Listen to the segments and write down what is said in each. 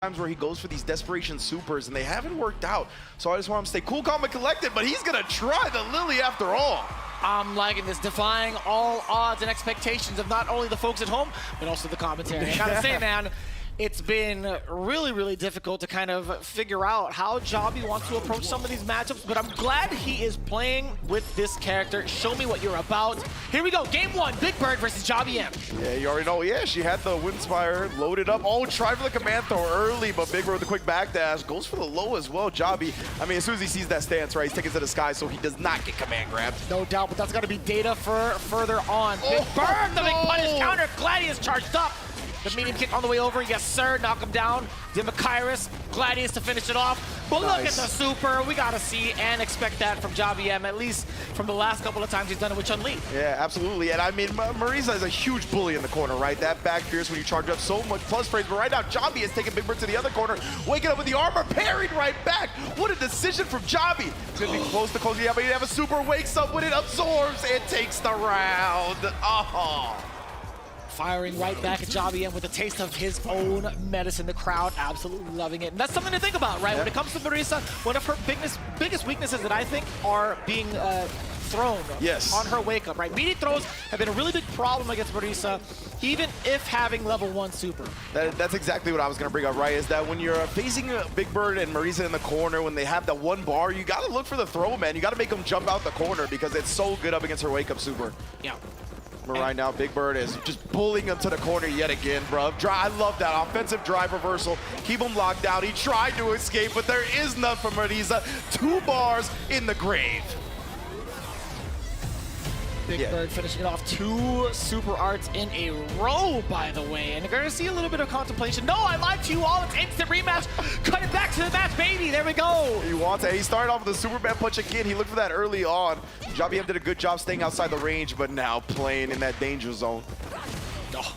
times where he goes for these desperation supers and they haven't worked out. So I just want him to stay cool, calm, and collected, but he's gonna try the Lily after all. I'm liking this, defying all odds and expectations of not only the folks at home, but also the commentary. I gotta say, man, it's been really, really difficult to kind of figure out how Jabhim wants to approach some of these matchups, but I'm glad he is playing with this character. Show me what you're about. Here we go, game one, Bigbird versus Jabhim. Yeah, you already know. Yeah, she had the Windspire loaded up. Oh, tried for the command throw early, but Bigbird with a quick backdash. Goes for the low as well, Jabhim. I mean, as soon as he sees that stance, right, he's taking it to the sky, so he does not get command grabbed. No doubt, but that's got to be data for further on. Bigbird, the big punish counter. Gladius charged up. The medium kick on the way over, yes sir, knock him down. Dimakairis, Gladius to finish it off. But look at the super, we gotta see and expect that from Jabhim, at least from the last couple of times he's done it with Chun-Li. Yeah, absolutely, and I mean, Marisa is a huge bully in the corner, right? That back fierce when you charge up so much plus frames, but right now Jabhim is taking Bigbird to the other corner, waking up with the armor, parried right back. What a decision from Jabhim. It's gonna be close to close, yeah, but he have a super, wakes up with it, absorbs, and takes the round. Oh. Firing right back at Jabhim with a taste of his own medicine. The crowd absolutely loving it. And that's something to think about, right? Yeah. When it comes to Marisa, one of her biggest weaknesses that I think are being thrown on her wake up, right? Meaty throws have been a really big problem against Marisa, even if having level 1 super. That's exactly what I was going to bring up, right? Is that when you're facing Bigbird and Marisa in the corner, when they have that one bar, you got to look for the throw, man. You got to make them jump out the corner because it's so good up against her wake up super. Yeah. Right now, Bigbird is just pulling him to the corner yet again, bro. I love that offensive drive reversal. Keep him locked down. He tried to escape, but there is none for Marisa. 2 bars in the grave. Bigbird finishing it off 2 super arts in a row, by the way. And you're going to see a little bit of contemplation. No, I lied to you all. It's instant rematch. Cut it back to the match, baby. There we go. He wants it. He started off with a Superman punch again. He looked for that early on. Jabhim did a good job staying outside the range, but now playing in that danger zone. Oh.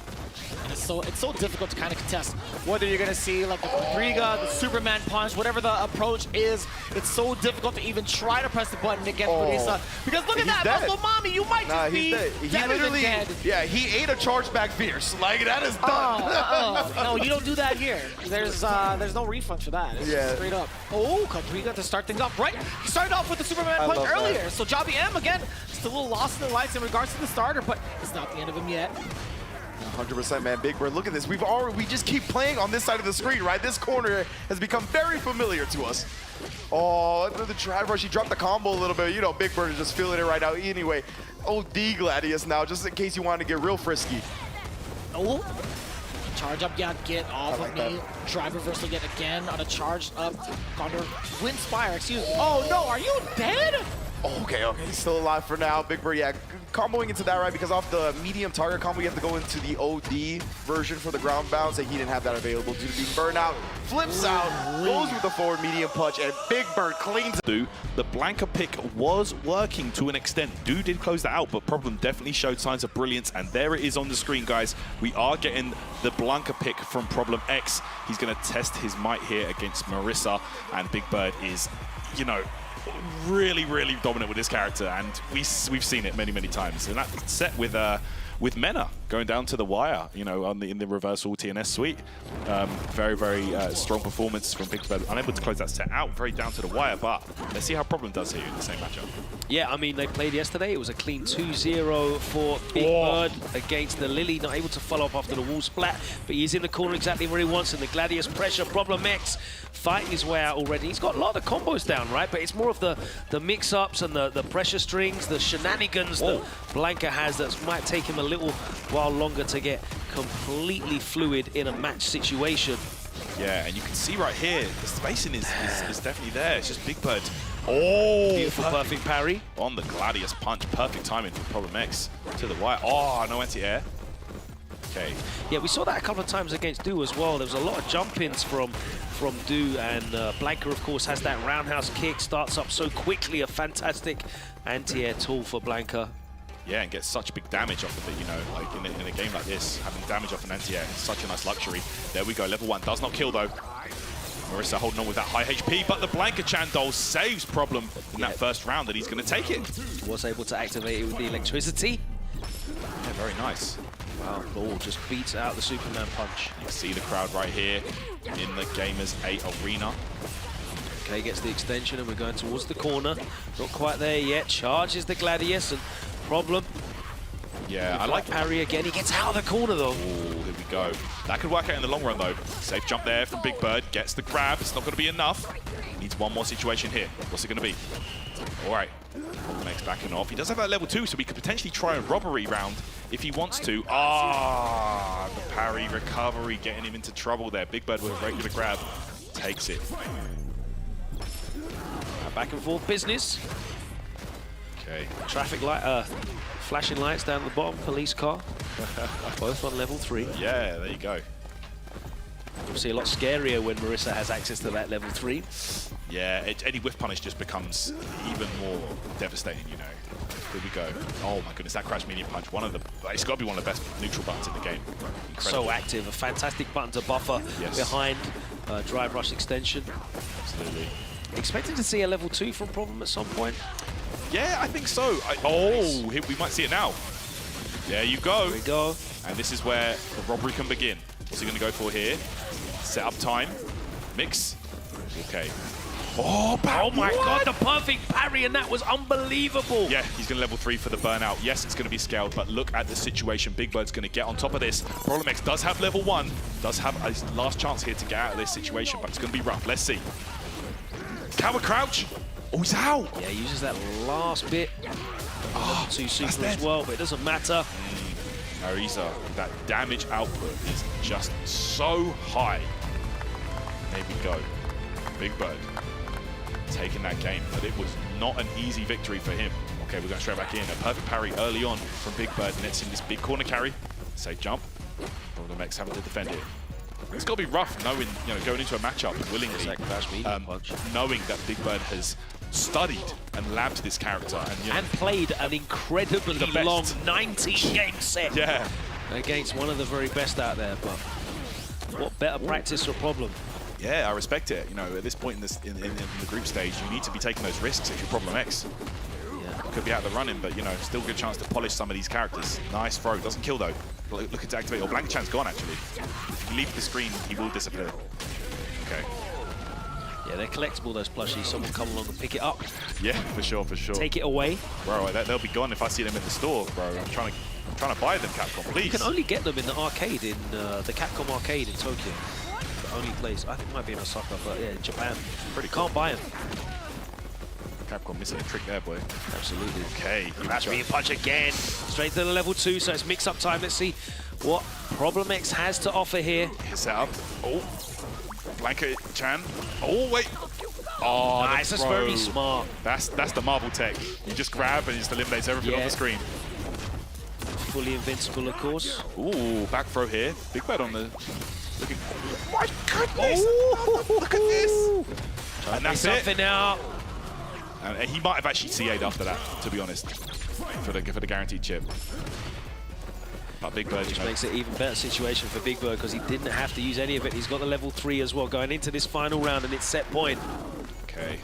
It's so difficult to kind of contest whether you're going to see like the Quadriga, the Superman punch, whatever the approach is. It's so difficult to even try to press the button against Marisa. Because look at that, Muscle Mommy, you might just be dead. He literally, yeah, he ate a charge back fierce. Like, that is done. No, you don't do that here. There's no refund for that. It's straight up. Oh, Quadriga to start things off. Right, he started off with the Superman punch earlier. So Jabhim, again, just a little lost in the lights in regards to the starter, but it's not the end of him yet. 100%, man. Bigbird, look at this. We just keep playing on this side of the screen, right? This corner has become very familiar to us. Oh, the drive rush, he dropped the combo a little bit. You know, Bigbird is just feeling it right now anyway. OD Gladius now, just in case you wanted to get real frisky. Oh, charge up, yeah, get off of me. Drive reversal yet again on a charged up Condor. Windspire, excuse me. Oh no, are you dead? Okay, he's still alive for now. Bigbird, yeah, comboing into that, right? Because off the medium target combo, you have to go into the OD version for the ground bounce, and he didn't have that available due to being burned out. Flips out, goes with the forward medium punch, and Bigbird cleans it. The Blanka pick was working to an extent. Du did close that out, but Problem definitely showed signs of brilliance, and there it is on the screen, guys. We are getting the Blanka pick from Problem X. He's going to test his might here against Marisa, and Bigbird is, you know, really dominant with this character, and we've seen it many times. And that set with Mena going down to the wire, you know, in the reversal TNS suite. Very strong performance from Bigbird. Unable to close that set out, very down to the wire, but let's see how Problem does here in the same matchup. Yeah, I mean, they played yesterday. It was a clean 2-0 for Bigbird against the Lily. Not able to follow up after the wall splat, but he's in the corner exactly where he wants, and the Gladius pressure. Problem X fighting his way out already. He's got a lot of combos down, right? But it's more of the mix-ups and the pressure strings, the shenanigans that Blanka has that might take him a little while longer to get completely fluid in a match situation. Yeah, and you can see right here, the spacing is definitely there. It's just Bigbird. Oh, beautiful, perfect parry. On the Gladius punch. Perfect timing from Problem X to the wire. Oh, no anti-air. Okay. Yeah, we saw that a couple of times against Du as well. There was a lot of jump-ins from Du, and Blanka, of course, has that roundhouse kick, starts up so quickly. A fantastic anti-air tool for Blanka. Yeah, and gets such big damage off of it, you know, like in a game like this, having damage off an anti-air is such a nice luxury. There we go, level 1, does not kill though. Marisa holding on with that high HP, but the Blanka Chandol saves Problem in that first round, and he's going to take it. Was able to activate it with the electricity. Yeah, very nice. Wow, Law just beats out the Superman punch. You see the crowd right here in the Gamers8 arena. Okay, gets the extension and we're going towards the corner. Not quite there yet. Charges the Gladius and Problem. Yeah, I like parry again. He gets out of the corner though. Oh, here we go. That could work out in the long run though. Safe jump there from Big Bird. Gets the grab. It's not going to be enough. Needs one more situation here. What's it going to be? All right. Next backing off. He does have that level 2, so he could potentially try a robbery round if he wants to. Ah, the parry recovery getting him into trouble there. Big Bird with a regular grab takes it. Back and forth business. Okay. Traffic light, flashing lights down the bottom. Police car. Both on level 3. Yeah, there you go. Obviously a lot scarier when Marisa has access to that level 3. Yeah, any whiff punish just becomes even more devastating, you know. Here we go. Oh my goodness, that crash medium punch. It's got to be one of the best neutral buttons in the game. Incredible. So active, a fantastic button to buffer behind drive rush extension. Absolutely. Expecting to see a level 2 from Problem at some point. Yeah, I think so. Here, we might see it now. There you go. There we go. And this is where the robbery can begin. What's he going to go for here? Set up time. Mix. Okay. Oh my God, the perfect parry, and that was unbelievable. Yeah, he's going to level 3 for the burnout. Yes, it's going to be scaled, but look at the situation. Big Bird's going to get on top of this. Problem X does have level 1, does have a last chance here to get out of this situation, but it's going to be rough. Let's see. Coward crouch. Oh, he's out. Yeah, he uses that last bit. Level 2 super as well, but it doesn't matter. Marisa, that damage output is just so high. There we go. Big Bird taking that game, but it was not an easy victory for him. Okay, we're going straight back in. A perfect parry early on from Big Bird, nets in this big corner carry. Safe jump. Problem X having to defend it. It's got to be rough knowing, going into a matchup willingly, knowing that Big Bird has studied and labbed this character and played an incredibly long 19-game set against one of the very best out there. But what better practice or Problem? Yeah, I respect it. At this point in the group stage, you need to be taking those risks if you're Problem X. Yeah. Could be out of the running, but still a good chance to polish some of these characters. Nice throw, doesn't kill though. Looking to activate. Blank Chan's gone actually. If you leave the screen, he will disappear. Okay. Yeah, they're collectible, those plushies. Someone come along and pick it up. Yeah, for sure. Take it away. Bro, they'll be gone if I see them in the store, bro. I'm trying to buy them, Capcom, please. You can only get them in the arcade, in the Capcom arcade in Tokyo. The only place. I think it might be in Osaka, but yeah, in Japan. Can't buy them. Capcom missing a trick there, boy. Absolutely. Okay. Crash medium punch again. Straight to the level 2, so it's mix-up time. Let's see what Problem X has to offer here. His setup. Oh. Blanka Chan. Oh, wait. Oh, nice. That's very smart. That's the Marvel tech. You just grab and it just eliminates everything on the screen. Fully invincible, of course. Ooh, back throw here. Big Bird on the... Looking... Oh, my goodness! Oh, look at this! And that's something out. And he might have actually CA'd after that, to be honest, for the guaranteed chip. But Big Bird just makes it an even better situation for Big Bird because he didn't have to use any of it. He's got the level 3 as well going into this final round, and it's set point. Okay.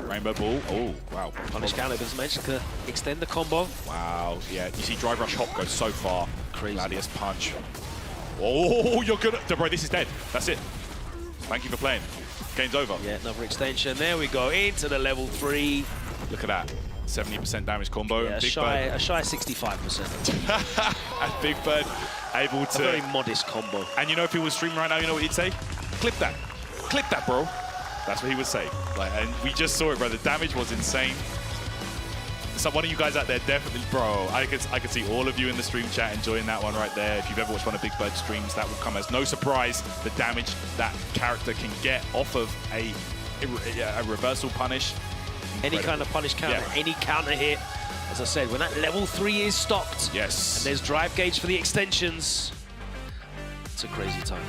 Rainbow Ball. Oh, wow. Punish counter doesn't mention to extend the combo. Wow. Yeah, you see Drive Rush Hop go so far. Crazy. Gladius Punch. Oh, you're good. Bro, this is dead. That's it. Thank you for playing. Game's over. Yeah, another extension. There we go. Into the level 3. Look at that. 70% damage combo. Yeah, a shy 65%. And Big Bird able to... A very modest combo. And if he was streaming right now, you know what he'd say? Clip that. Clip that, bro. That's what he would say. And we just saw it, bro. The damage was insane. So one of you guys out there definitely, bro, I could see all of you in the stream chat enjoying that one right there. If you've ever watched one of Big Bird's streams, that will come as no surprise. The damage that character can get off of a reversal punish. Any kind of punish counter, any counter hit. As I said, when that level 3 is stocked, and there's drive gauge for the extensions, it's a crazy time.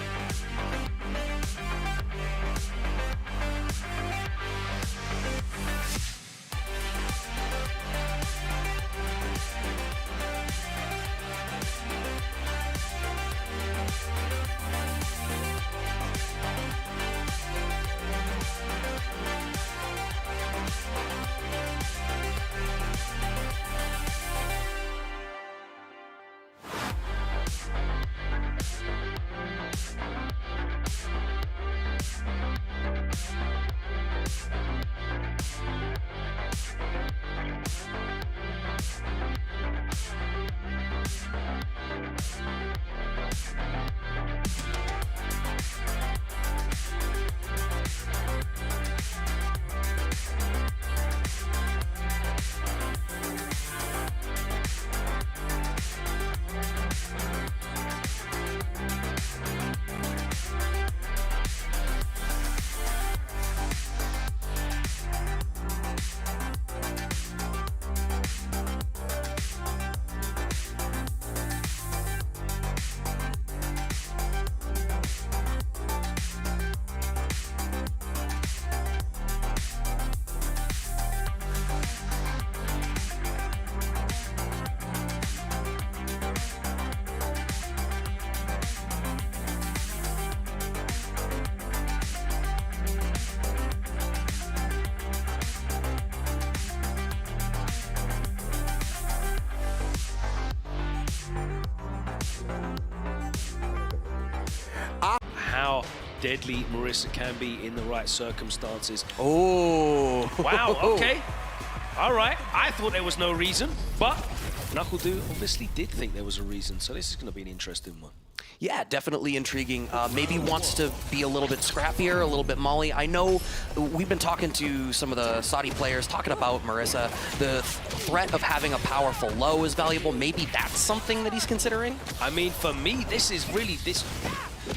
deadly Marisa can be in the right circumstances. Oh. Wow, okay. All right. I thought there was no reason, but Nuckledu obviously did think there was a reason, so this is going to be an interesting one. Yeah, definitely intriguing. Maybe wants to be a little bit scrappier, a little bit molly. I know we've been talking to some of the Saudi players, talking about Marisa. The threat of having a powerful low is valuable. Maybe that's something that he's considering? I mean, for me, this is really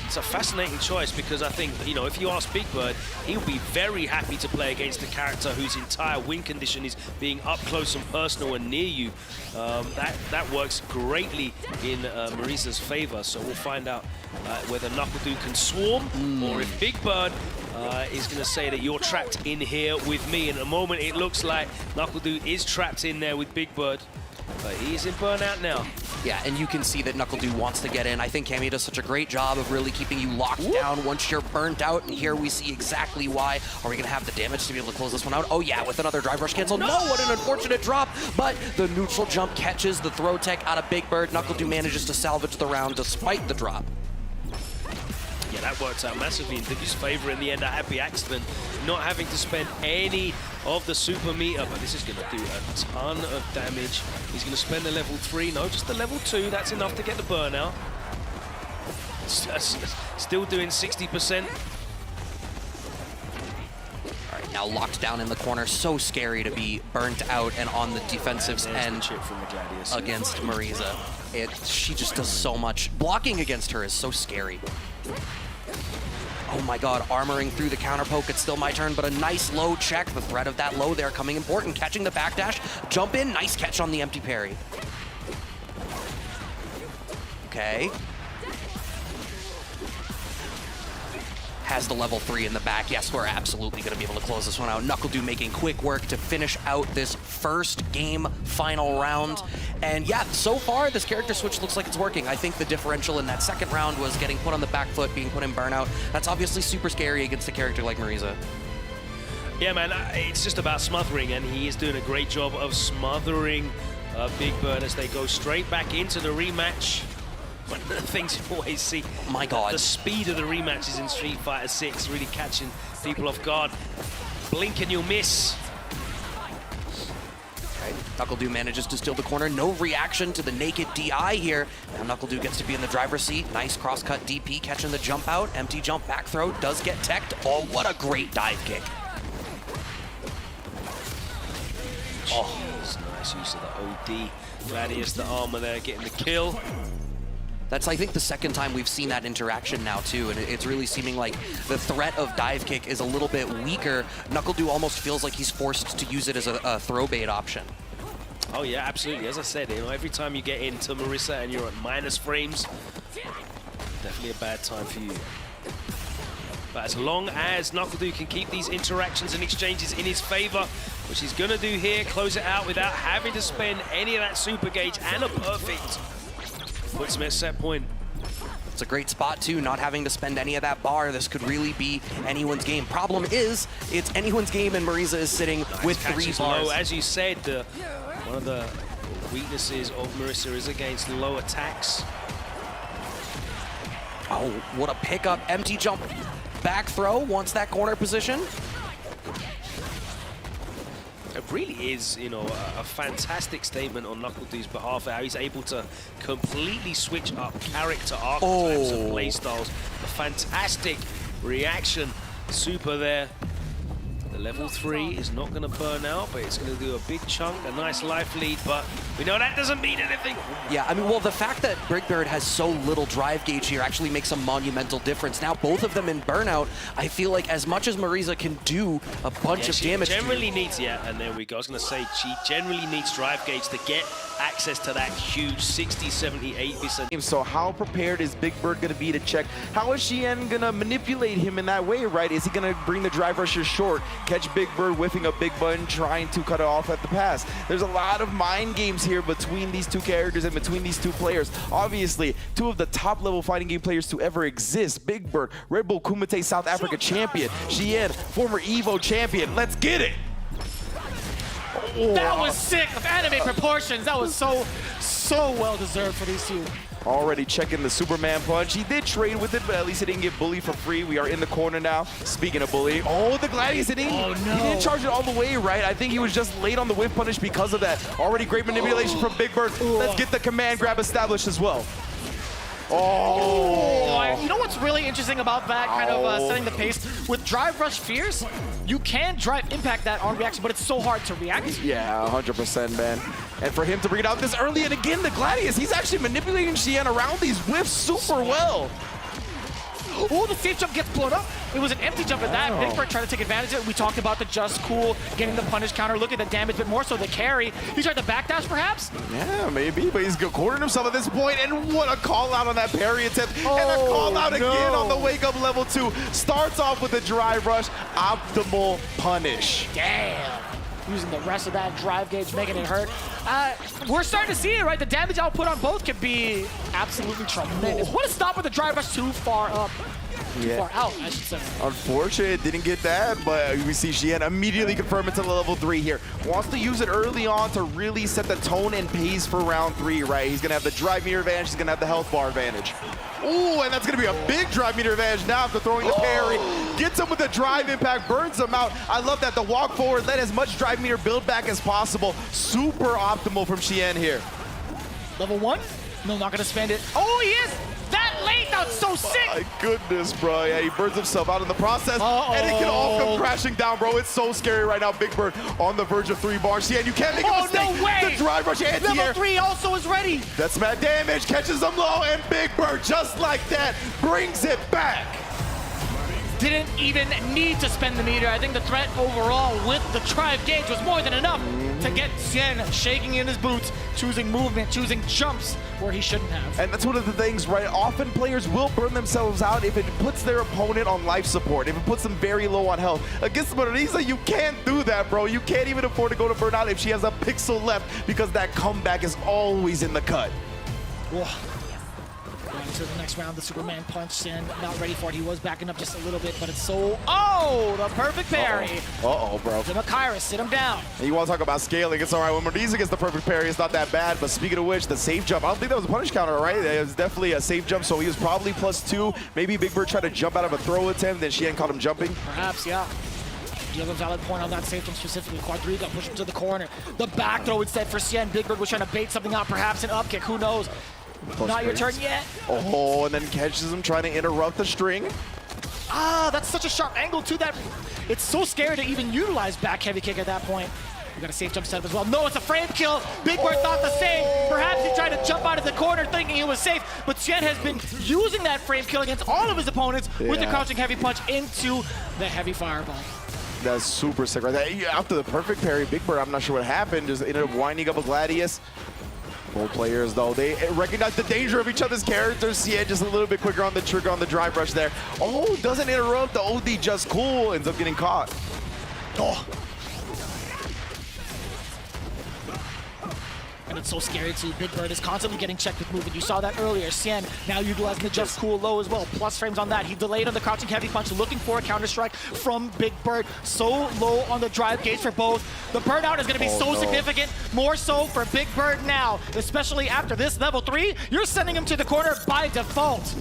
it's a fascinating choice because I think, you know, if you ask Bigbird, he'll be very happy to play against a character whose entire win condition is being up close and personal and near you. That works greatly in Marisa's favor, so we'll find out whether Nuckledu can swarm or if Bigbird is going to say that you're trapped in here with me. In a moment, it looks like Nuckledu is trapped in there with Bigbird, but he is in burnout now. Yeah, and you can see that Nuckledu wants to get in. I think Cami does such a great job of really keeping you locked down once you're burnt out, and here we see exactly why. Are we going to have the damage to be able to close this one out? Oh yeah, with another drive rush cancel. No, what an unfortunate drop, but the neutral jump catches the throw tech out of Bigbird. Nuckledu manages to salvage the round despite the drop. Yeah, that worked out massively in Divi's favor in the end. A happy accident, not having to spend any of the super meter, but this is going to do a ton of damage. He's going to spend the level 3, no, just the level 2. That's enough to get the burnout. Still doing 60%. All right, now locked down in the corner. So scary to be burnt out and on the defensive end chip from the Gladius against Marisa. She just does so much. Blocking against her is so scary. Oh my god, armoring through the counter poke. It's still my turn, but a nice low check. The threat of that low there coming important. Catching the backdash. Jump in. Nice catch on the empty parry. Okay. Has the level 3 in the back. Yes, we're absolutely going to be able to close this one out. Nuckledu making quick work to finish out this first game final round. And yeah, so far this character switch looks like it's working. I think the differential in that second round was getting put on the back foot, being put in burnout. That's obviously super scary against a character like Marisa. Yeah, man, it's just about smothering, and he is doing a great job of smothering Bigbird as they go straight back into the rematch. One of the things you always see, my god, the speed of the rematches in Street Fighter 6 really catching people off guard. Blink and you'll miss. Okay, Nuckledu manages to steal the corner. No reaction to the naked DI here. Now Nuckledu gets to be in the driver's seat. Nice cross-cut DP, catching the jump out. Empty jump back throw, does get teched. Oh, what a great dive kick. Oh, nice use of the OD. Gladius, the armor there, getting the kill. That's, I think, the second time we've seen that interaction now, too, and it's really seeming like the threat of dive kick is a little bit weaker. Nuckledu almost feels like he's forced to use it as a throw bait option. Oh, yeah, absolutely. As I said, you know, every time you get into Marisa and you're at minus frames, definitely a bad time for you. But as long as Nuckledu can keep these interactions and exchanges in his favor, which he's going to do here, close it out without having to spend any of that super gauge and a perfect, puts him at set point. It's a great spot, too, not having to spend any of that bar. This could really be anyone's game. Problem is, it's anyone's game, and Marisa is sitting with 3 bars. Low. As you said, one of the weaknesses of Marisa is against low attacks. Oh, what a pickup. Empty jump. Back throw, wants that corner position. It really is, you know, a fantastic statement on Nuckledu's behalf, how he's able to completely switch up character archetypes and playstyles. A fantastic reaction, super there. The level 3 is not going to burn out, but it's going to do a big chunk, a nice life lead, but we know that doesn't mean anything. Yeah, I mean, well, the fact that Bigbird has so little drive gauge here actually makes a monumental difference. Now, both of them in burnout, I feel like as much as Marisa can do a bunch of damage. She generally needs, and there we go. I was going to say, she generally needs drive gauge to get access to that huge 60, 70, 80%. So how prepared is Bigbird going to be to check? How is Xian going to manipulate him in that way, right? Is he going to bring the drive rusher short, catch Bigbird whiffing a big button, trying to cut it off at the pass? There's a lot of mind games here between these two characters and between these two players. Obviously, 2 of the top-level fighting game players to ever exist. Bigbird, Red Bull Kumite South Africa champion. Xian, former EVO champion. Let's get it! That was sick of anime proportions. That was so well deserved for these two. Already checking the Superman punch. He did trade with it, but at least he didn't get bullied for free. We are in the corner now. Speaking of bully, oh, the Gladius hitting. Oh, no. He didn't charge it all the way, right? I think he was just late on the whip punish because of that. Already great manipulation from Big Bird. Let's get the command grab established as well. Oh! You know what's really interesting about that kind of setting the pace? With Drive Rush Fierce, you can drive impact that on reaction, but it's so hard to react. Yeah, 100%, man. And for him to bring it out this early, and again, the Gladius, he's actually manipulating Xian around these whiffs super well. Oh, the safe jump gets blown up. It was an empty jump at that. Big Bird tried to take advantage of it. We talked about the just cool, getting the punish counter. Look at the damage, but more so the carry. He tried to backdash, perhaps? Yeah, maybe, but he's cornering himself at this point, and what a call out on that parry attempt. And a call out again on the wake up level 2. Starts off with a drive rush, optimal punish. Damn. Using the rest of that drive gauge, making it hurt. We're starting to see it, right? The damage output on both could be absolutely tremendous. What a stop with the drive rush too far up. Too far out, I should say. Unfortunate, didn't get that, but we see Xian immediately confirm it to level 3 here. Wants to use it early on to really set the tone and pace for round 3, right? He's gonna have the drive meter advantage, he's gonna have the health bar advantage. Ooh, and that's gonna be a big drive meter advantage now after throwing the parry. Gets him with the drive impact, burns him out. I love that, the walk forward, let as much drive meter build back as possible. Super optimal from Xian here. Level 1? No, not gonna spend it. Oh, he is! That late, that's so sick! My goodness, bro. Yeah, he burns himself out in the process, and it can all come crashing down, bro. It's so scary right now. Big Bird on the verge of 3 bars. Yeah, you can't make a mistake. No way! The drive rush anti-air. Level 3 also is ready. That's mad damage, catches him low, and Big Bird, just like that, brings it back. Didn't even need to spend the meter. I think the threat overall with the drive gauge was more than enough to get Xian shaking in his boots, choosing movement, choosing jumps where he shouldn't have. And that's one of the things, right? Often players will burn themselves out if it puts their opponent on life support, if it puts them very low on health. Against Marisa, you can't do that, bro. You can't even afford to go to burnout if she has a pixel left, because that comeback is always in the cut. Whoa. Going to the next round, the Superman punch, Xian not ready for it. He was backing up just a little bit, but it's so... Oh, the perfect parry. Uh-oh, bro. Kairos, sit him down. And you want to talk about scaling, it's all right. When Marisa gets the perfect parry, it's not that bad. But speaking of which, the safe jump, I don't think that was a punish counter, right? It was definitely a safe jump, so he was probably +2. Maybe Big Bird tried to jump out of a throw attempt, then Xian caught him jumping. Perhaps, yeah. You have a valid point on that safe jump specifically. Quadriga push him to the corner. The back throw instead for Xian. Big Bird was trying to bait something out, perhaps an up kick, who knows? Not your turn yet. Oh, and then catches him trying to interrupt the string. Ah, that's such a sharp angle too that it's so scary to even utilize back heavy kick at that point. We got a safe jump setup as well. No, it's a frame kill. Big Bird thought the same. Perhaps he tried to jump out of the corner thinking he was safe, but Xian has been using that frame kill against all of his opponents with the crouching heavy punch into the heavy fireball. That's super sick right there. After the perfect parry, Big Bird, I'm not sure what happened, just ended up winding up a Gladius. Both players, though, they recognize the danger of each other's characters. Xian just a little bit quicker on the trigger on the drive rush there. Oh, doesn't interrupt. The OD just cool. Ends up getting caught. Oh. And it's so scary too. Big Bird is constantly getting checked with movement. You saw that earlier. Xian now utilizing the just cool low as well. Plus frames on that. He delayed on the crouching heavy punch, looking for a counter strike from Big Bird. So low on the drive gauge for both. The burnout is going to be so significant. More so for Big Bird now, especially after this level 3. You're sending him to the corner by default.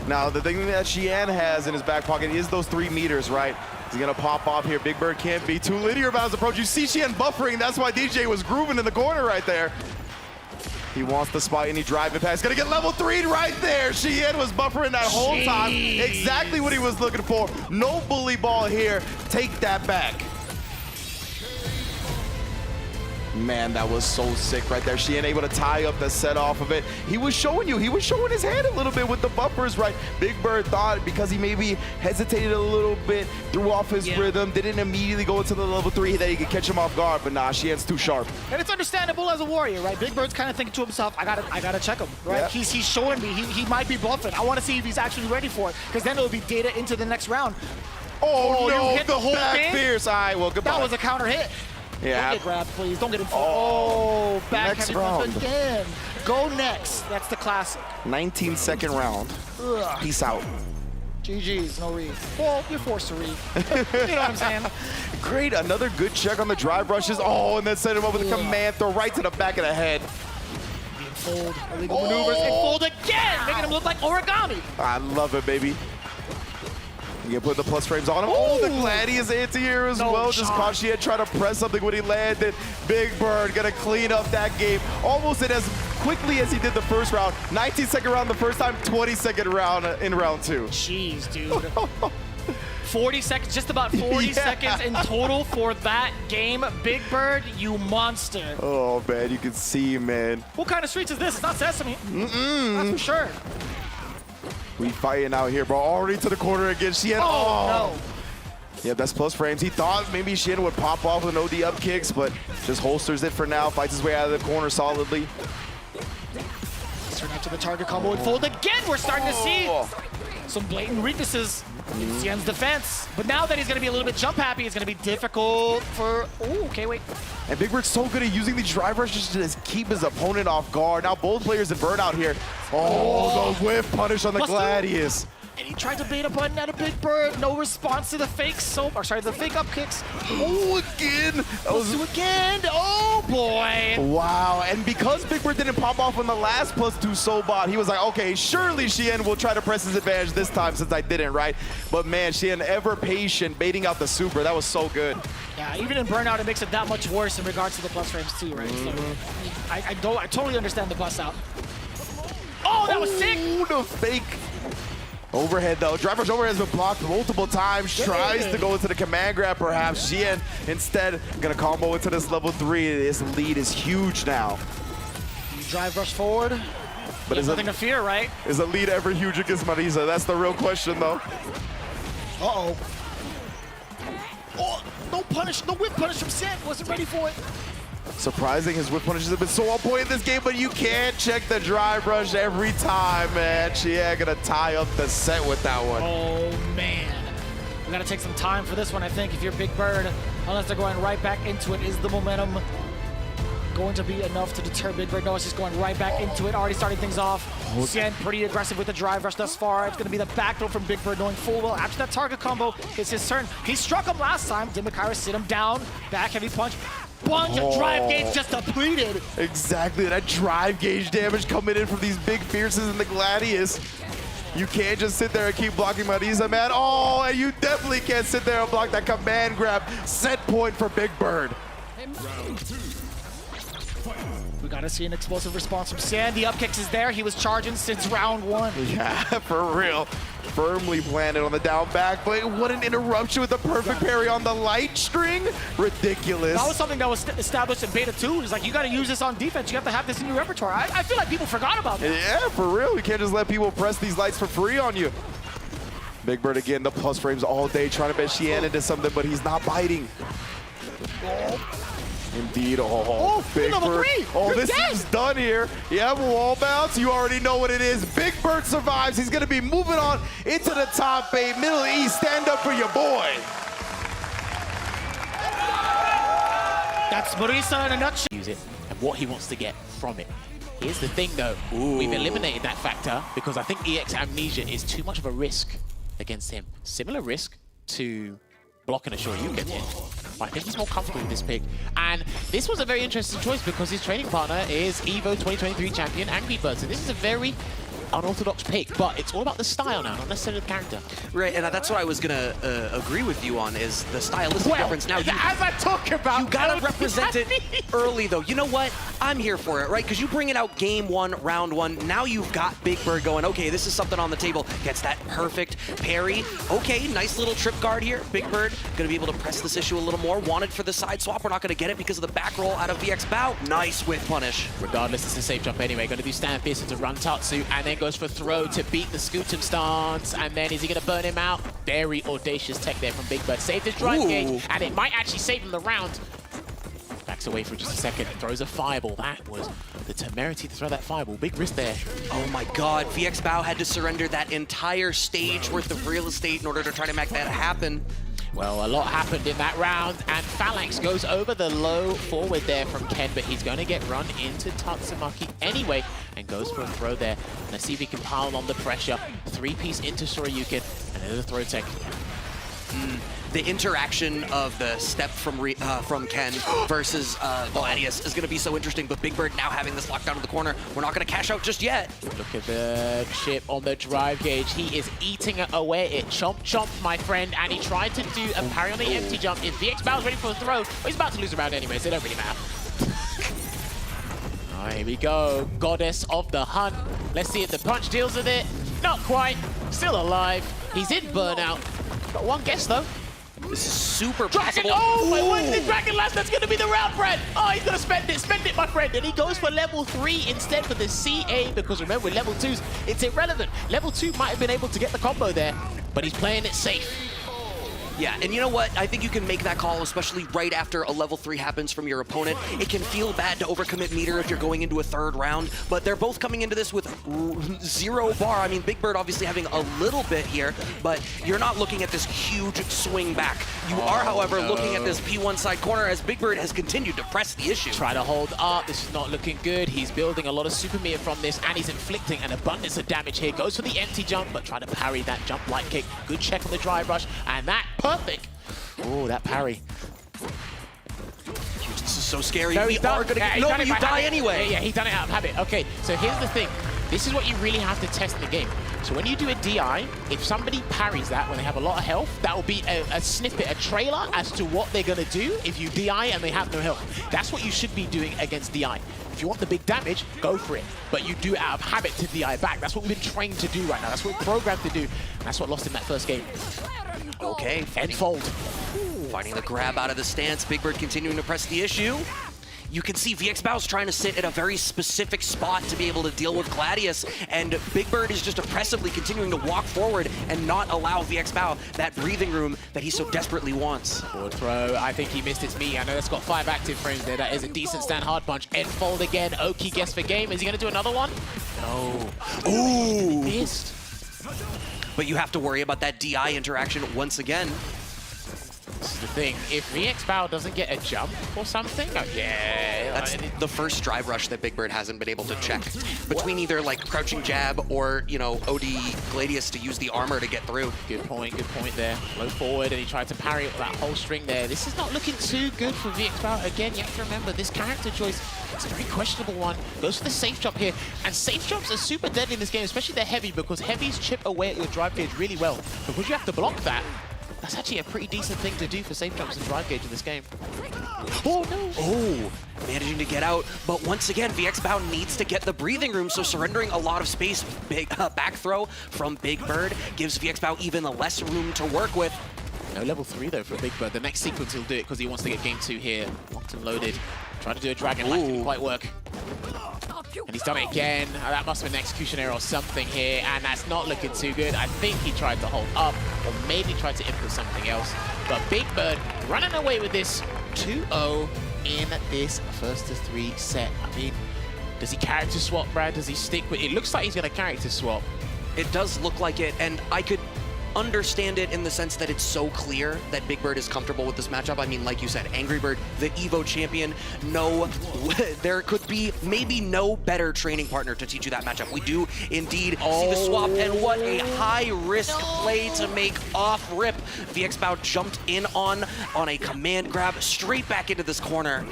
Now, the thing that Xian has in his back pocket is those 3 meters, right? He's gonna pop off here. Big Bird can't be too linear about his approach. You see Xian buffering. That's why DJ was grooving in the corner right there. He wants the spot any drive impact. He's gonna get level 3 right there. Xian was buffering that whole time. Exactly what he was looking for. No bully ball here. Take that back. Man, that was so sick right there. Xian able to tie up the set off of it. He was showing his hand a little bit with the buffers, right? Big Bird thought because he maybe hesitated a little bit, threw off his rhythm, didn't immediately go into the level 3 that he could catch him off guard, but nah, Xian's too sharp. And it's understandable as a warrior, right? Big Bird's kind of thinking to himself, I gotta check him, right? Yeah. He's showing me, he might be bluffing. I want to see if he's actually ready for it, because then it'll be data into the next round. Oh no, you hit the whole back thing? fierce. All right, well, goodbye. That was a counter hit. Yeah. Don't get grabbed, please. Don't get in. Oh, back next heavy round. punch again. Go next. That's the classic. 19-second round. Ugh. Peace out. GG's, no read. Well, you're forced to read. You know what I'm saying? Great, another good check on the drive rushes. Oh, and then send him over the command throw right to the back of the head. fold. Illegal maneuvers and fold again, making him look like origami. I love it, baby. You can put the plus frames on him. Oh, the Gladius anti-air as well. Just caught Xian trying to press something when he landed. Big Bird gonna clean up that game almost in as quickly as he did the first round. 19-second round the first time, 20-second round in round 2. Jeez, dude. 40 seconds, just about 40 seconds in total for that game. Big Bird, you monster. Oh, man, you can see, man. What kind of streets is this? It's not Sesame. That's for sure. We fighting out here, bro. Already to the corner against Xian. Oh, no. Yeah, that's plus frames. He thought maybe Xian would pop off with an OD up kicks, but just holsters it for now. Fights his way out of the corner solidly. Turn out to the target combo and fold again. We're starting to see some blatant weaknesses in Xian's defense. But now that he's going to be a little bit jump happy, it's going to be difficult for... Oh, okay, wait. And Big Bird's so good at using these drive rushes to just keep his opponent off guard. Now both players in burnout here. Oh, the whiff punish on the Gladius. And he tried to bait a button at a Big Bird. No response to the fake soap. Or sorry, the fake up kicks. Oh, again. That was Again. Oh, boy. wow. And because Big Bird didn't pop off on the last +2 Sobot, he was like, okay, surely Xian will try to press his advantage this time since I didn't, right? But man, Xian ever patient, baiting out the super. That was so good. Yeah, even in burnout, it makes it that much worse in regards to the plus frames too, right? So I totally understand the bust out. Oh, that was sick. Ooh, the fake. Overhead though, driver's overhead has been blocked multiple times, tries to go into the command grab perhaps. Xian instead gonna combo into this level 3. This lead is huge now. You drive rush forward, but is nothing to fear, right? Is the lead ever huge against Marisa? That's the real question though. Uh-oh. Oh, no punish, no whip punish from Xian, wasn't ready for it. Surprising, his whip punishes have been so on point in this game, but you can't check the drive rush every time, man. Xian gonna tie up the set with that one. Oh, man. We gotta take some time for this one, I think, if you're Big Bird. Unless they're going right back into it. Is the momentum going to be enough to deter Big Bird? No, it's just going right back into it. Already starting things off. Xian pretty aggressive with the drive rush thus far. It's gonna be the back throw from Big Bird, knowing full well after that target combo, it's his turn. He struck him last time. Dimmakira sit him down. Back heavy punch. Bunch of drive gauge just depleted. Exactly, that drive gauge damage coming in from these big fierces in the Gladius. You can't just sit there and keep blocking Marisa, man. Oh, and you definitely can't sit there and block that command grab. Set point for Big Bird. We gotta see an explosive response from Xian. The up kicks is there. He was charging since round 1. Yeah, for real. Firmly planted on the down back, but what an interruption with the perfect parry on the light string. Ridiculous. That was something that was established in beta 2. It's like, you gotta use this on defense. You have to have this in your repertoire. I feel like people forgot about that. Yeah, for real. You can't just let people press these lights for free on you. Big Bird again, the plus frames all day, trying to bet Xian into something, but he's not biting. Indeed, Big level Bird. 3. Oh, You're this dead. is done here. Yeah, wall bounce. You already know what it is. Big Bird survives. He's gonna be moving on into the top 8. Middle East, stand up for your boy. That's Marisa in a nutshell. Use it and what he wants to get from it. Here's the thing though, we've eliminated that factor because I think EX Amnesia is too much of a risk against him. Similar risk to blocking a Shoryuken here. But I think he's more comfortable with this pick. And this was a very interesting choice because his training partner is EVO 2023 champion Angry Bird. So this is a very unorthodox pick, but it's all about the style now, not necessarily the character. Right, and that's what I was gonna agree with you on, is the stylistic difference. Now, as I talk about, you gotta represent it early, though. You know what? I'm here for it, right? Because you bring it out game 1, round 1. Now you've got Big Bird going, okay, this is something on the table. Gets that perfect parry. Okay, nice little trip guard here. Big Bird gonna be able to press this issue a little more. Wanted for the side swap. We're not gonna get it because of the back roll out of VXVAO. Nice whip punish. Regardless, it's a safe jump anyway. Gonna do stand fierce into run Tatsu, and then goes for throw to beat the Scootum stance. And then is he gonna burn him out? Very audacious tech there from Big Bird. Saved his drive gauge, and it might actually save him the round. Backs away for just a second, throws a fireball. That was the temerity to throw that fireball. Big risk there. Oh my god, VXVAO had to surrender that entire stage worth of real estate in order to try to make that happen. Well, a lot happened in that round, and Phalanx goes over the low forward there from Ken, but he's going to get run into Tatsumaki anyway, and goes for a throw there. Let's see if he can pile on the pressure. 3-piece into Shoryuken, and another throw tech. the interaction of the step from Ken versus Gladius is going to be so interesting, but Bigbird now having this lockdown in the corner, we're not going to cash out just yet. Look at the chip on the drive gauge. He is eating it away. It chomp, my friend, and he tried to do a parry on the empty jump. If VXVAO is ready for a throw, well, he's about to lose a round anyway, so it don't really matter. Oh, here we go. Goddess of the Hunt. Let's see if the punch deals with it. Not quite. Still alive. He's in burnout. Got one guess, though. This is super Dragon! possible. Oh, my word, the Dragon Last, that's going to be the round, Brad. Oh, he's going to spend it, my friend. And he goes for level 3 instead for the CA, because remember, with level 2s, it's irrelevant. Level 2 might have been able to get the combo there, but he's playing it safe. Yeah, and you know what? I think you can make that call, especially right after a level 3 happens from your opponent. It can feel bad to overcommit meter if you're going into a third round, but they're both coming into this with 0 bar. I mean, Bigbird obviously having a little bit here, but you're not looking at this huge swing back. You are, however, looking at this P1 side corner as Bigbird has continued to press the issue. Try to hold up. This is not looking good. He's building a lot of super meter from this, and he's inflicting an abundance of damage here. Goes for the empty jump, but try to parry that jump light kick. Good check on the drive rush, and that perfect. Oh, that parry. This is so scary. No, We are going to no, but you die anyway. Yeah, he done it out of habit. Okay, so here's the thing. This is what you really have to test in the game. So when you do a DI, if somebody parries that when they have a lot of health, that will be a snippet, a trailer as to what they're going to do if you DI and they have no health. That's what you should be doing against DI. If you want the big damage, go for it. But you do it out of habit to DI back. That's what we've been trained to do right now. That's what we're programmed to do. And that's what lost in that first game. Okay. End fold. Finding the grab out of the stance. Bigbird continuing to press the issue. You can see VXVAO's trying to sit at a very specific spot to be able to deal with Gladius, and Bigbird is just oppressively continuing to walk forward and not allow VXVAO that breathing room that he so desperately wants. Forward throw. I think he missed his meat. I know that's got 5 active frames there. That is a decent stand hard punch. End fold again. Oki guess for game. Is he going to do another one? No. Ooh! He missed. But you have to worry about that DI interaction once again. This is the thing. If VXVAO doesn't get a jump or something, oh yeah. That's the first drive rush that Bigbird hasn't been able to check. Between either like crouching jab or, you know, OD Gladius to use the armor to get through. Good point there. Low forward, and he tried to parry that whole string there. This is not looking too good for VXVAO. Again, you have to remember, this character choice, it's a very questionable one. Goes for the safe jump here, and safe jumps are super deadly in this game, especially they're heavy, because heavies chip away at your drive gauge really well. Because you have to block that, that's actually a pretty decent thing to do for safe jumps and drive gauge in this game. Oh, no. Oh, managing to get out. But once again, VXVAO needs to get the breathing room, so surrendering a lot of space. Big back throw from Bigbird gives VXVAO even less room to work with. No level 3, though, for Bigbird. The next sequence he'll do it because he wants to get game 2 here. Locked and loaded. Trying to do a dragon light, didn't quite work. And he's done it again. That must have been an execution error or something here, and that's not looking too good. I think he tried to hold up, or maybe tried to input something else. But Bigbird running away with this 2-0 in this first to 3 set. I mean, does he character swap, Brad? Does he stick with it? It looks like he's going to character swap. It does look like it, and I could understand it in the sense that it's so clear that Bigbird is comfortable with this matchup. I mean, like you said, Angry Bird, the EVO champion, no, there could be maybe no better training partner to teach you that matchup. We do indeed see the swap, and what a high-risk play to make off rip. VXVAO jumped in on a command grab straight back into this corner.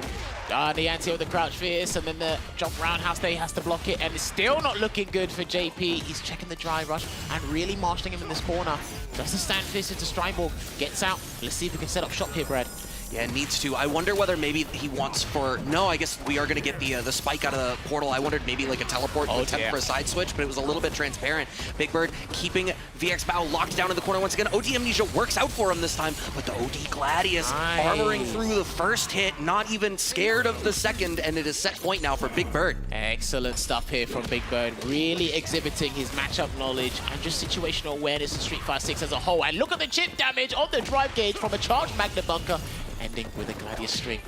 The anti with the crouch fierce, and then the jump roundhouse there, he has to block it, and it's still not looking good for JP. He's checking the drive rush and really marshalling him in this corner. Just to stand fierce into Steinborg, gets out. Let's see if we can set up shop here, Brad. Yeah, needs to. I wonder whether maybe he wants for... No, I guess we are going to get the spike out of the portal. I wondered maybe like a teleport to attempt for a side switch, but it was a little bit transparent. Bigbird keeping VXVAO locked down in the corner once again. OD Amnesia works out for him this time, but the OD Gladius armoring through the first hit, not even scared of the second, and it is set point now for Bigbird. Excellent stuff here from Bigbird, really exhibiting his matchup knowledge and just situational awareness in Street Fighter 6 as a whole. And look at the chip damage on the drive gauge from a charged Magna Bunker, ending with a Gladius string.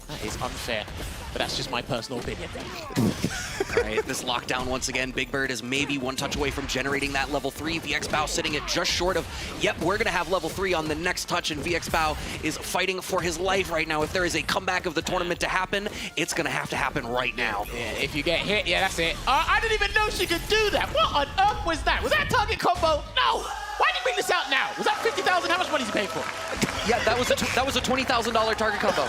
That is unfair, but that's just my personal opinion. All right, this lockdown once again. Bigbird is maybe one touch away from generating that level 3. VXVAO sitting at just short of, yep, we're going to have level 3 on the next touch, and VXVAO is fighting for his life right now. If there is a comeback of the tournament to happen, it's going to have to happen right now. Yeah, if you get hit, yeah, that's it. I didn't even know she could do that. What on earth was that? Was that a target combo? No! Why did you bring this out now? Was that 50,000? How much money is he paid for? Yeah, that was a $20,000 target combo.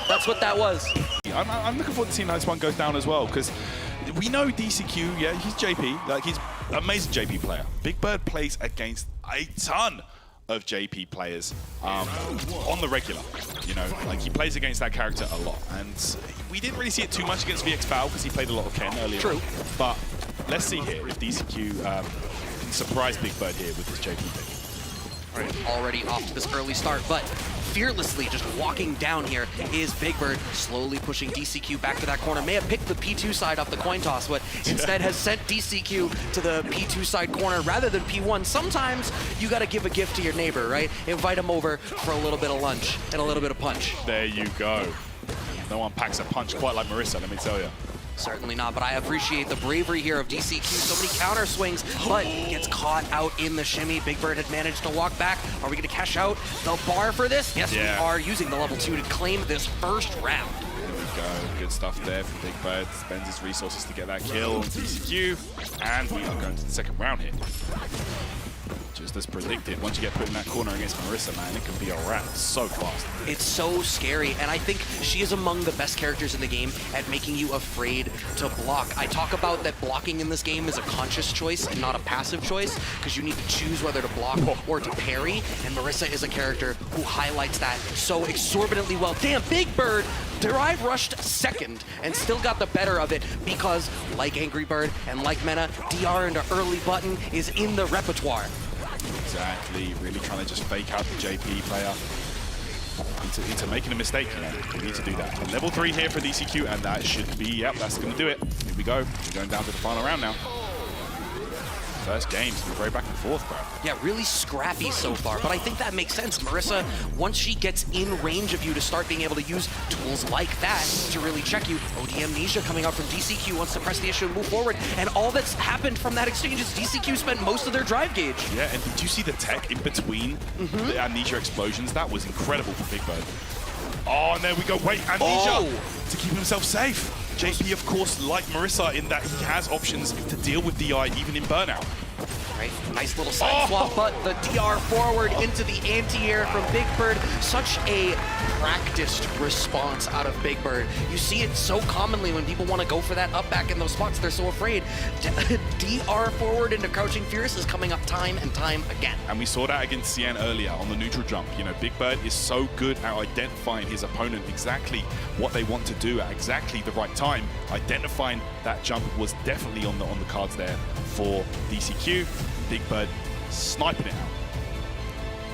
That's what that was. I'm looking forward to seeing how this one goes down as well, because we know DCQ, yeah, he's JP, like he's an amazing JP player. Bigbird plays against a ton of JP players on the regular, you know, like he plays against that character a lot, and we didn't really see it too much against VXVAO because he played a lot of Ken earlier. True. But let's see here if DCQ can surprise Bigbird here with this JP pick. Already off to this early start, but fearlessly just walking down here is Bigbird, slowly pushing DCQ back to that corner. May have picked the P2 side off the coin toss, but instead has sent DCQ to the P2 side corner rather than P1. Sometimes you got to give a gift to your neighbor, right? Invite him over for a little bit of lunch and a little bit of punch. There you go. No one packs a punch quite like Marissa, let me tell you. Certainly not, but I appreciate the bravery here of DCQ. So many counter swings, but gets caught out in the shimmy. Bigbird had managed to walk back. Are we going to cash out the bar for this? Yes, we are, using the level 2 to claim this first round. There we go. Good stuff there from Bigbird. Spends his resources to get that kill on DCQ. And we are going to the second round here. Just as predicted, once you get put in that corner against Marissa, man, it can be a wrap so fast. It's so scary, and I think she is among the best characters in the game at making you afraid to block. I talk about that blocking in this game is a conscious choice and not a passive choice, because you need to choose whether to block or to parry, and Marissa is a character who highlights that so exorbitantly well. Damn, Bigbird Derive rushed second and still got the better of it because, like Angry Bird and like Mena, DR into early button is in the repertoire. Exactly, really trying to just fake out the JP player into making a mistake, you know. We need to do that. Level 3 here for DCQ, and that should be, yep, that's going to do it. Here we go. We're going down to the final round now. First game's been very back and forth, bro. Yeah, really scrappy so far, but I think that makes sense. Marissa, once she gets in range of you to start being able to use tools like that to really check you. OD Amnesia coming out from DCQ wants to press the issue and move forward, and all that's happened from that exchange is DCQ spent most of their drive gauge. Yeah, and did you see the tech in between the Amnesia explosions? That was incredible for Bigbird. Oh, and there we go. Wait, Amnesia to keep himself safe. JP, of course, like Marissa, in that he has options to deal with DI even in burnout. Right, nice little side swap, but the DR forward into the anti-air from Bigbird. Such a practiced response out of Bigbird. You see it so commonly when people want to go for that up back in those spots. They're so afraid. DR forward into Crouching Fierce is coming up time and time again. And we saw that against Xian earlier on the neutral jump. You know, Bigbird is so good at identifying his opponent exactly what they want to do at exactly the right time. Identifying that jump was definitely on the cards there for DCQ. Bigbird sniping it out.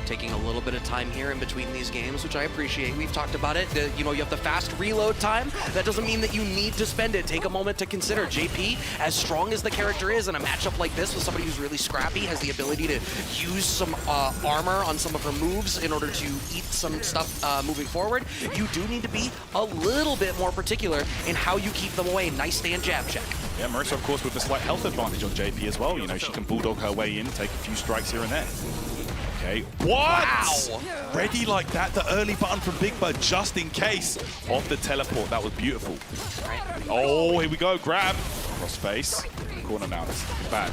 Taking a little bit of time here in between these games, which I appreciate. We've talked about it. You know, you have the fast reload time. That doesn't mean that you need to spend it. Take a moment to consider. JP, as strong as the character is in a matchup like this with somebody who's really scrappy, has the ability to use some armor on some of her moves in order to eat some stuff moving forward. You do need to be a little bit more particular in how you keep them away. Nice stand jab check. Yeah, Marissa, of course, with a slight health advantage on JP as well. You know, she can bulldog her way in, take a few strikes here and there. Okay. What? Wow. Ready like that, the early button from Bigbird just in case of the teleport. That was beautiful. Oh, here we go. Grab. Cross face. Corner now. That's bad.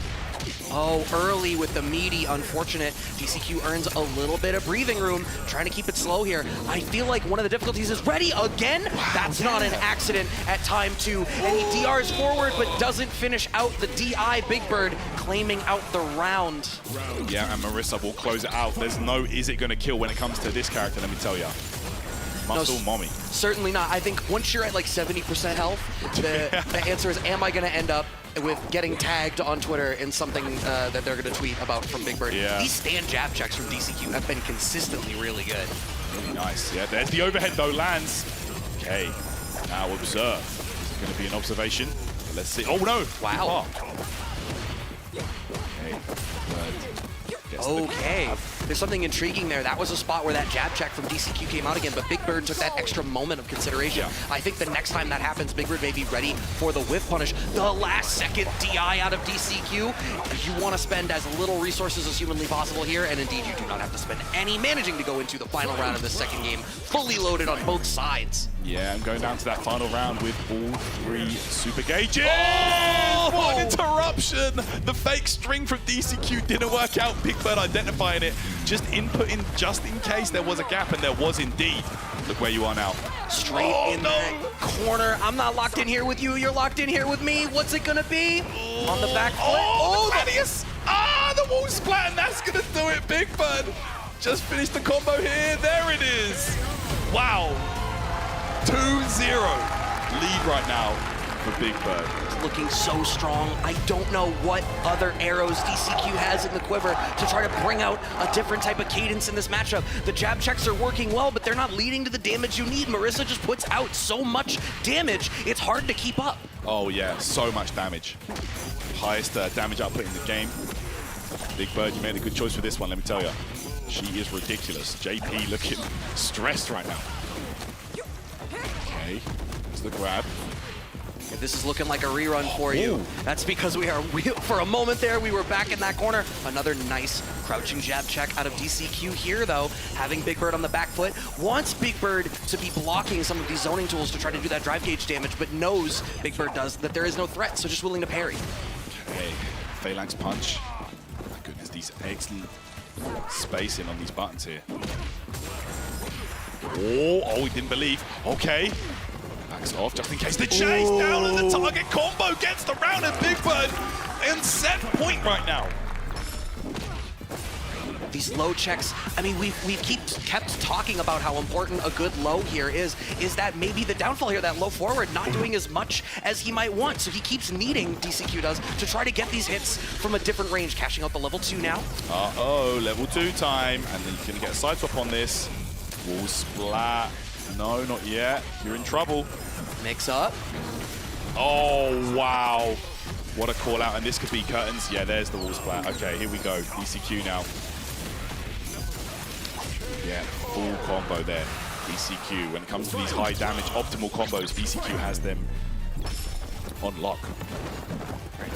Oh, early with the meaty, unfortunate. DCQ earns a little bit of breathing room, trying to keep it slow here. I feel like one of the difficulties is ready again. Wow, that's not an accident at time 2. And he DRs forward, but doesn't finish out the DI. Bigbird claiming out the round. Yeah, and Marissa will close it out. There's no is it going to kill when it comes to this character, let me tell you. Muscle mommy. Certainly not. I think once you're at like 70% health, the answer is, am I going to end up with getting tagged on Twitter in something that they're going to tweet about from Bigbird? Yeah. These stand jab checks from DCQ have been consistently really good. Really nice. Yeah, there's the overhead though, lands. Okay, now observe. This is going to be an observation. Let's see. Oh no! Wow. Okay. Okay, there's something intriguing there. That was a spot where that jab check from DCQ came out again, but Bigbird took that extra moment of consideration. Yeah. I think the next time that happens, Bigbird may be ready for the whiff punish. The last second DI out of DCQ. You want to spend as little resources as humanly possible here, and indeed you do not have to spend any, managing to go into the final round of the second game, fully loaded on both sides. Yeah, I'm going down to that final round with all 3 super gauges. Oh, what an interruption! The fake string from DCQ didn't work out. Bigbird identifying it just inputting just in case there was a gap, and there was indeed. Look where you are now. Straight in that corner. I'm not locked in here with you. You're locked in here with me. What's it gonna be? On the back foot. Oh, the Gladius! Ah, the wall splat, and that's gonna do it. Bigbird just finished the combo here. There it is. Wow. 2-0 lead right now for Bigbird. Looking so strong. I don't know what other arrows DCQ has in the quiver to try to bring out a different type of cadence in this matchup. The jab checks are working well, but they're not leading to the damage you need. Marisa just puts out so much damage, it's hard to keep up. Oh yeah, so much damage. Highest damage output in the game. Bigbird, you made a good choice for this one, let me tell you. She is ridiculous. JP looking stressed right now. Okay, there's the grab. This is looking like a rerun for you. That's because for a moment there, we were back in that corner. Another nice crouching jab check out of DCQ here, though, having Bigbird on the back foot. Wants Bigbird to be blocking some of these zoning tools to try to do that drive gauge damage, but knows Bigbird does that there is no threat, so just willing to parry. Okay, Phalanx punch. My goodness, these excellent spacing on these buttons here. Oh, he didn't believe. Okay. Backs off just in case. The chase down on the target combo gets the round, and Bigbird in set point right now. These low checks, I mean, we've kept talking about how important a good low here is that maybe the downfall here, that low forward not doing as much as he might want. So he keeps needing, DCQ does, to try to get these hits from a different range. Cashing out the level 2 now. Uh-oh, level 2 time. And then he's gonna get a side swap on this. Wall splat. No, not yet. You're in trouble. Mix up. Oh, wow. What a call out. And this could be curtains. Yeah, there's the wall splat. Okay, here we go. DCQ now. Yeah, full combo there. DCQ. When it comes to these high damage, optimal combos, DCQ has them on lock.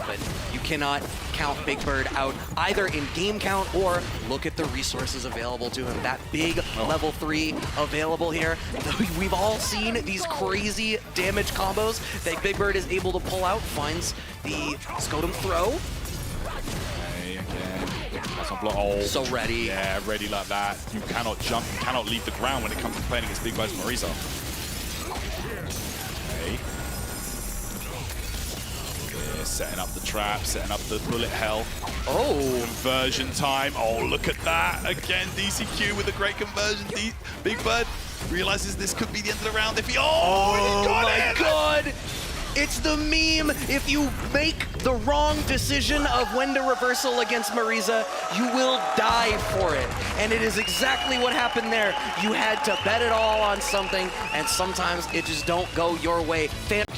But you cannot count Bigbird out either in game count or look at the resources available to him. That big level 3 available here. We've all seen these crazy damage combos that Bigbird is able to pull out. Finds the Scotum throw. Okay, again. That's on block. Oh, So ready. Yeah, ready like that. You cannot jump, you cannot leave the ground when it comes to playing against Bigbird's Marisa. Okay. Setting up the trap, setting up the bullet hell. Oh. Conversion time. Oh, look at that. Again, DCQ with a great conversion. Bigbird realizes this could be the end of the round if he... Oh, he got my it! God! It's the meme. If you make the wrong decision of when to reversal against Marisa, you will die for it. And it is exactly what happened there. You had to bet it all on something, and sometimes it just don't go your way.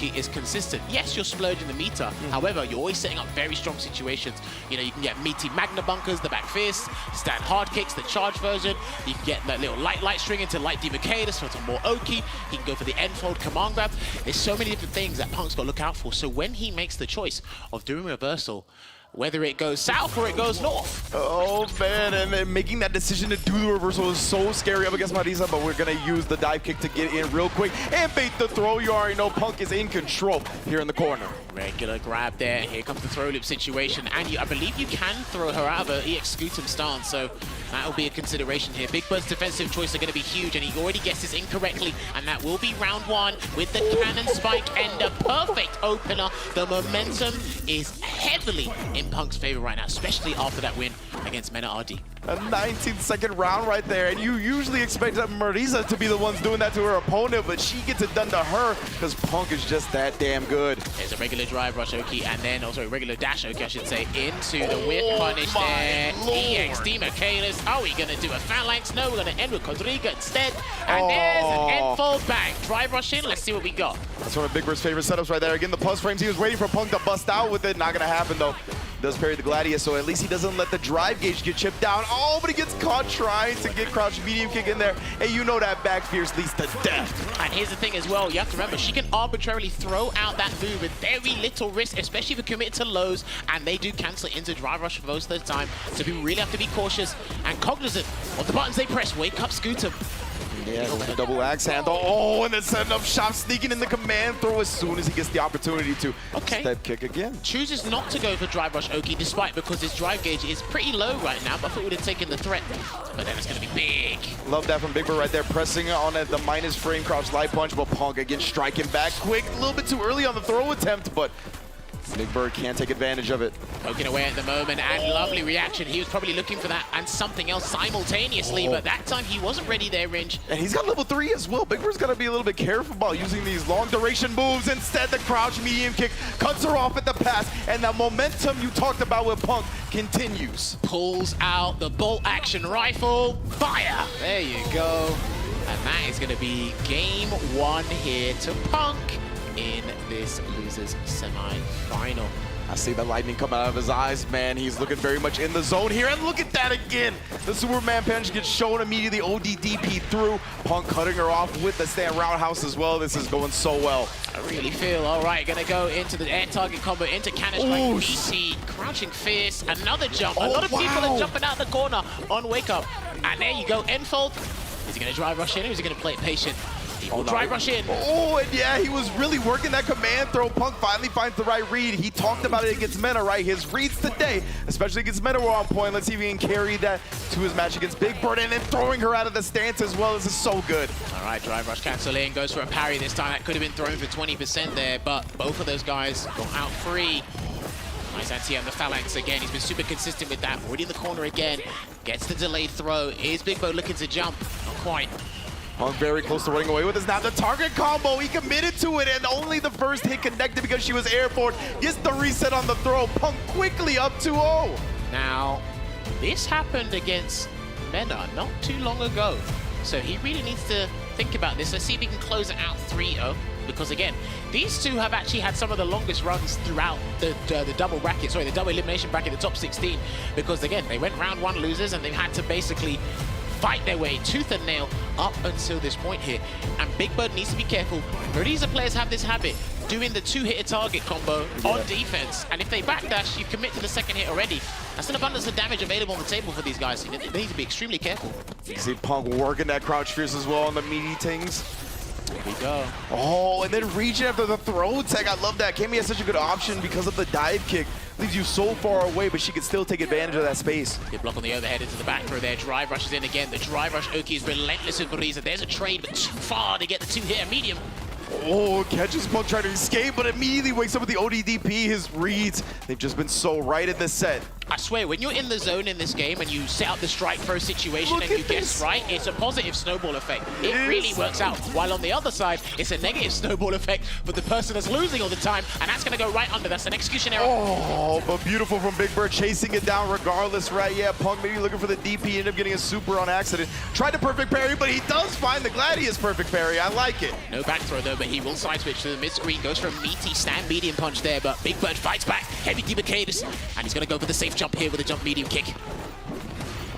Is consistent. Yes, you're splurging the meter. However, you're always setting up very strong situations. You know, you can get meaty Magna bunkers, the back fist, stand hard kicks, the charge version. You can get that little light string into light demarcator, so it's more oaky. He can go for the end-fold command grab. There's so many different things that Punk's got to look out for. So when he makes the choice of doing reversal, whether it goes south or it goes north. Oh man, and then making that decision to do the reversal is so scary up against Marisa, but we're gonna use the dive kick to get in real quick and bait the throw. You already know Punk is in control here in the corner. Regular grab there. Here comes the throw loop situation, and I believe you can throw her out of her EX Scutum stance, so that will be a consideration here. Bigbird's defensive choice are going to be huge, and he already gets this incorrectly, and that will be round 1 with the cannon spike and a perfect opener. The momentum is heavily in Punk's favor right now, especially after that win against Mena RD. A 19-second round right there, and you usually expect Marisa to be the ones doing that to her opponent, but she gets it done to her because Punk is just that damn good. There's a regular drive rush Oki, and then also a regular dash Oki, I should say, into the whip punish there. EX Demarcatus. Are we going to do a phalanx? No, we're going to end with Quadriga instead. And there's an end-fold back. Drive rush in, let's see what we got. That's one of Bigbird's favorite setups right there. Again, the plus frames, he was waiting for Punk to bust out with it. Not going to happen, though. Does parry the Gladius, so at least he doesn't let the drive gauge get chipped down. Oh, but he gets caught trying to get crouch medium kick in there. And you know that back fierce leads to death. And here's the thing as well, you have to remember, she can arbitrarily throw out that move with very little risk, especially if you're committed to lows, and they do cancel it into drive rush for most of the time. So we really have to be cautious and cognizant of the buttons they press. Wake up Scutum. Yeah, the double axe handle. Oh, and then setting up shop, sneaking in the command throw as soon as he gets the opportunity to step kick again. Chooses not to go for drive rush Oki, despite because his drive gauge is pretty low right now, but I thought he would have taken the threat. But then it's going to be big. Love that from Bigbird right there, pressing on at the minus frame crouch light punch, but Punk again striking back quick. A little bit too early on the throw attempt, but Bigbird can't take advantage of it. Poking away at the moment, and lovely reaction. He was probably looking for that and something else simultaneously, but that time he wasn't ready there, Ringe. And he's got level 3 as well. Bigbird's got to be a little bit careful about using these long duration moves. Instead, the crouch medium kick cuts her off at the pass, and the momentum you talked about with Punk continues. Pulls out the bolt action rifle. Fire! There you go. And that is going to be game 1 here to Punk in this losers semi-final. I see the lightning come out of his eyes, man. He's looking very much in the zone here, and look at that again. The Superman punch gets shown immediately, ODDP through. Punk cutting her off with the stand roundhouse as well. This is going so well. I really feel, all right, gonna go into the air target combo, into cannon strike, ET, crouching fierce, another jump. A lot of people are jumping out the corner on wake up. And there you go, Enfold. Is he gonna drive rush in, or is he gonna play it patient? He will drive rush in. Oh, and yeah, he was really working that command throw. Punk finally finds the right read. He talked about it against Meta, right? His reads today, especially against Meta, were on point. Let's see if he can carry that to his match against Bigbird, and then throwing her out of the stance as well. This is so good. All right, drive rush cancel in, goes for a parry this time. That could have been thrown for 20% there, but both of those guys go out free. Nice anti on the phalanx again. He's been super consistent with that. Already in the corner again. Gets the delayed throw. Is Bigbird looking to jump? Not quite. Punk very close to running away with this. Now the target combo, he committed to it, and only the first hit connected because she was airborne. Gets the reset on the throw. Punk quickly up 2-0. Now, this happened against Mena not too long ago. So he really needs to think about this. Let's see if he can close it out 3-0. Because again, these two have actually had some of the longest runs throughout the double bracket, sorry, the double elimination bracket, the top 16. Because again, they went round 1 losers, and they've had to basically fight their way tooth and nail up until this point here. And Bigbird needs to be careful. These players have this habit, doing the 2-hitter target combo on defense. And if they backdash, you commit to the second hit already. That's an abundance of damage available on the table for these guys. They need to be extremely careful. You see Punk working that crouch fierce as well on the meaty things. Here we go. Oh, and then reaching after the throw tag. I love that. Cammy has such a good option because of the dive kick. Leaves you so far away, but she can still take advantage of that space. Good block on the overhead into the back throw there. Drive rushes in again. The drive rush Oki is relentless with Marisa. There's a trade, but too far to get the 2-hitter medium. Oh, catches Punk trying to escape, but immediately wakes up with the ODDP. His reads, they've just been so right in this set. I swear, when you're in the zone in this game and you set up the strike throw situation Look and you at guess this. right, it's a positive snowball effect. It really works out. While on the other side, it's a negative snowball effect for the person that's losing all the time, and that's going to go right under. That's an execution error. Oh, but beautiful from Bigbird, chasing it down regardless, right? Yeah, Punk maybe looking for the DP, ended up getting a super on accident. Tried the perfect parry, but he does find the Gladius perfect parry. I like it. No back throw though, but he will side switch to the mid screen. Goes for a meaty stand medium punch there, but Bigbird fights back. Heavy debacators, and he's going to go for the safe jump here with a jump medium kick.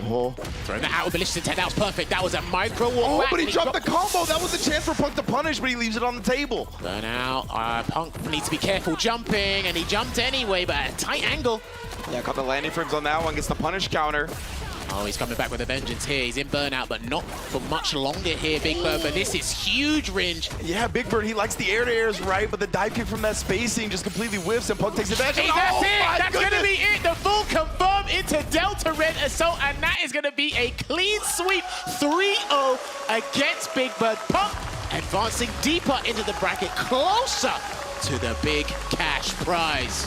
Oh, Throwing that out with Ballistic Intent. That was perfect. That was a micro walk back, but he and dropped the combo. That was a chance for Punk to punish, but he leaves it on the table. Burn out. Punk needs to be careful jumping, and he jumped anyway, but at a tight angle. Yeah, caught the landing frames on that one. Gets the punish counter. Oh, he's coming back with a vengeance here. He's in burnout, but not for much longer here, Bigbird. But this is huge, Ringe. Yeah, Bigbird, he likes the air-to-airs, right? But the dive kick from that spacing just completely whiffs, and Punk takes advantage. Hey, that's it. That's going to be it. The full confirm into Delta Red Assault, and that is going to be a clean sweep 3-0 against Bigbird. Punk advancing deeper into the bracket, closer to the big cash prize.